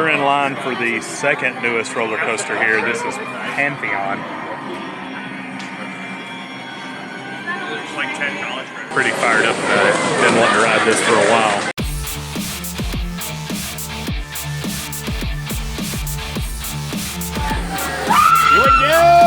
we're in line for the second newest roller coaster here. This is Pantheon. Like 10 college credits. Pretty fired up about it. Been wanting to ride this for a while. Here we go!